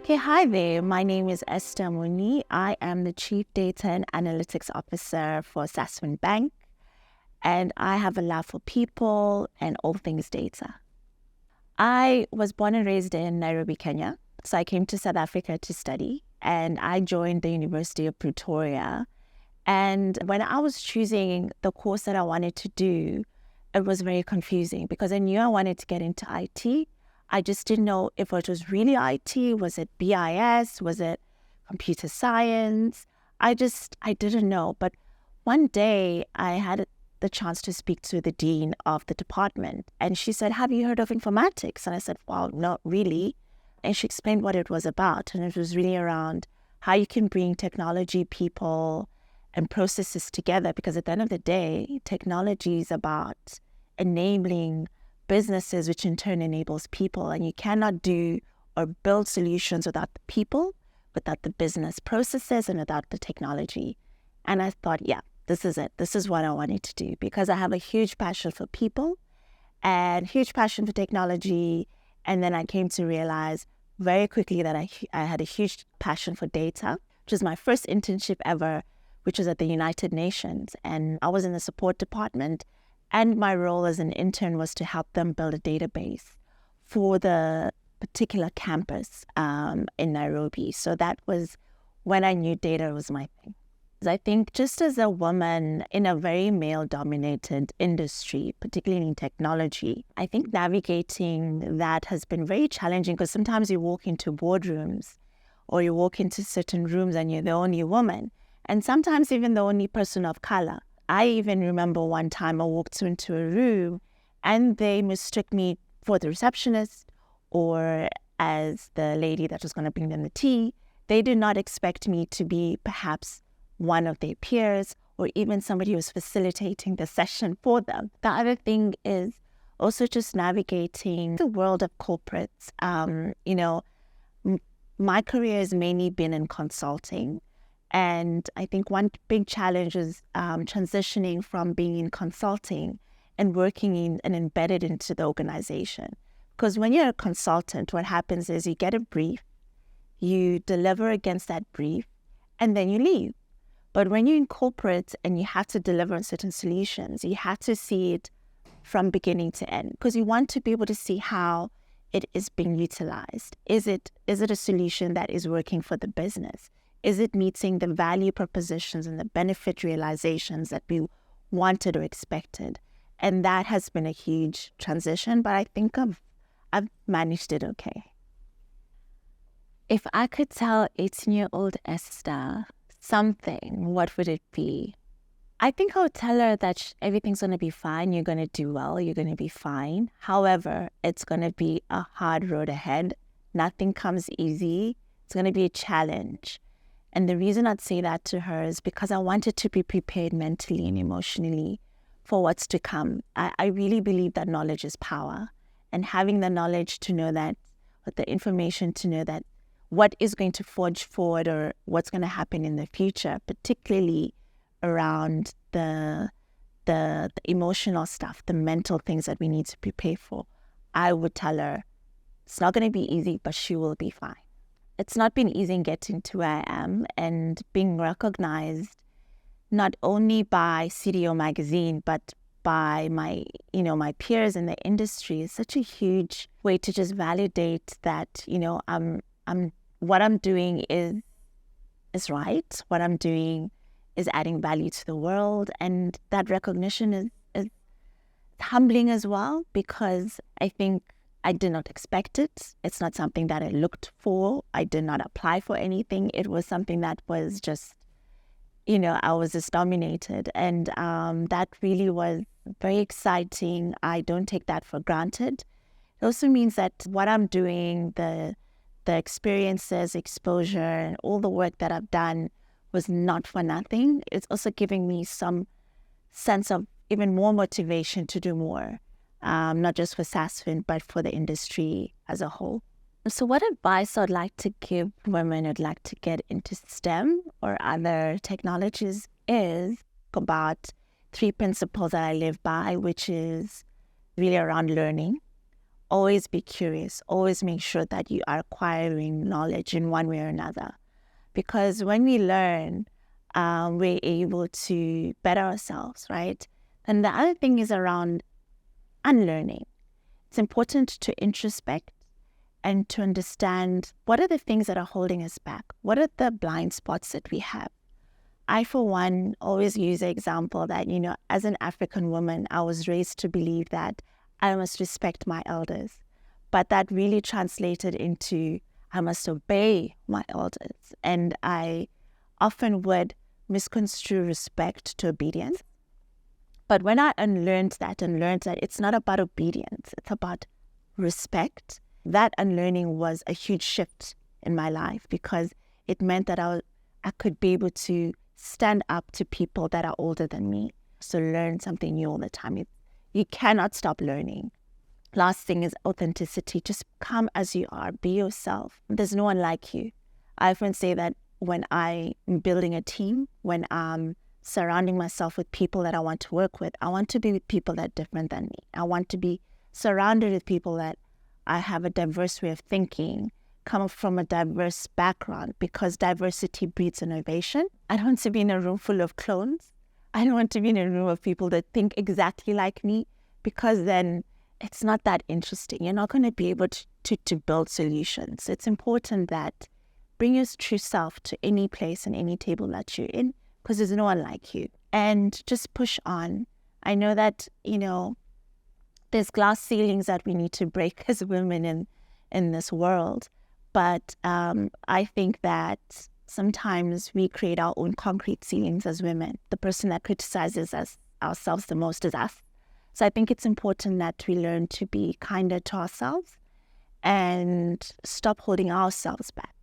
Okay, hi there. My name is Esther Munyi. I am the Chief Data and Analytics Officer for Sasfin Bank, and I have a love for people and all things data. I was born and raised in Nairobi, Kenya, so I came to South Africa to study, and I joined the University of Pretoria. And when I was choosing the course that I wanted to do, it was very confusing because I knew I wanted to get into IT. I just didn't know if it was really IT. Was it BIS? Was it computer science? I didn't know. But one day I had the chance to speak to the dean of the department. And she said, "Have you heard of informatics?" And I said, "Well, not really." And she explained what it was about. And it was really around how you can bring technology, people, and processes together. Because at the end of the day, technology is about enabling businesses, which in turn enables people. And you cannot do or build solutions without the people, without the business processes, and without the technology. And I thought, yeah, this is it. This is what I wanted to do because I have a huge passion for people and huge passion for technology. And then I came to realize very quickly that I had a huge passion for data, which was my first internship ever, which was at the United Nations. And I was in the support department. And my role as an intern was to help them build a database for the particular campus in Nairobi. So that was when I knew data was my thing. I think just as a woman in a very male-dominated industry, particularly in technology, I think navigating that has been very challenging because sometimes you walk into boardrooms or you walk into certain rooms and you're the only woman, and sometimes even the only person of color. I even remember one time I walked into a room and they mistook me for the receptionist or as the lady that was going to bring them the tea. They did not expect me to be perhaps one of their peers or even somebody who was facilitating the session for them. The other thing is also just navigating the world of corporates. My career has mainly been in consulting. And I think one big challenge is transitioning from being in consulting and working in and embedded into the organization. Because when you're a consultant, what happens is you get a brief, you deliver against that brief, and then you leave. But when you're in corporate and you have to deliver on certain solutions, you have to see it from beginning to end because you want to be able to see how it is being utilized. Is it a solution that is working for the business? Is it meeting the value propositions and the benefit realizations that we wanted or expected? And that has been a huge transition, but I think I've managed it okay. If I could tell 18-year-old Esther something, what would it be? I think I would tell her that everything's going to be fine. You're going to do well. You're going to be fine. However, it's going to be a hard road ahead. Nothing comes easy. It's going to be a challenge. And the reason I'd say that to her is because I wanted to be prepared mentally and emotionally for what's to come. I really believe that knowledge is power. And having the knowledge to know that, with the information to know that what is going to forge forward or what's going to happen in the future, particularly around the emotional stuff, the mental things that we need to prepare for, I would tell her it's not going to be easy, but she will be fine. It's not been easy in getting to where I am and being recognized not only by CDO Magazine, but by my peers in the industry is such a huge way to just validate that, what I'm doing is right. What I'm doing is adding value to the world. And that recognition is humbling as well, because I think I did not expect it. It's not something that I looked for. I did not apply for anything. It was something that was just, I was just dominated. And that really was very exciting. I don't take that for granted. It also means that what I'm doing, the experiences, exposure, and all the work that I've done was not for nothing. It's also giving me some sense of even more motivation to do more. Not just for Sasfin, but for the industry as a whole. So what advice I'd like to give women who'd like to get into STEM or other technologies is about 3 principles that I live by, which is really around learning, always be curious, always make sure that you are acquiring knowledge in one way or another. Because when we learn, we're able to better ourselves, right? And the other thing is around unlearning. It's important to introspect and to understand what are the things that are holding us back? What are the blind spots that we have? I, for one, always use the example that, as an African woman, I was raised to believe that I must respect my elders. But that really translated into I must obey my elders. And I often would misconstrue respect to obedience. But when I unlearned that and learned that it's not about obedience, it's about respect, that unlearning was a huge shift in my life, because it meant that I could be able to stand up to people that are older than me. So learn something new all the time. You cannot stop learning. Last thing is authenticity. Just come as you are. Be yourself. There's no one like you. I often say that when I'm building a team, when I'm surrounding myself with people that I want to work with, I want to be with people that are different than me. I want to be surrounded with people that I have a diverse way of thinking, come from a diverse background, because diversity breeds innovation. I don't want to be in a room full of clones. I don't want to be in a room of people that think exactly like me, because then it's not that interesting. You're not going to be able to build solutions. It's important that bring your true self to any place and any table that you're in, because there's no one like you. And just push on. I know that, there's glass ceilings that we need to break as women in this world. But I think that sometimes we create our own concrete ceilings as women. The person that criticizes ourselves the most is us. So I think it's important that we learn to be kinder to ourselves and stop holding ourselves back.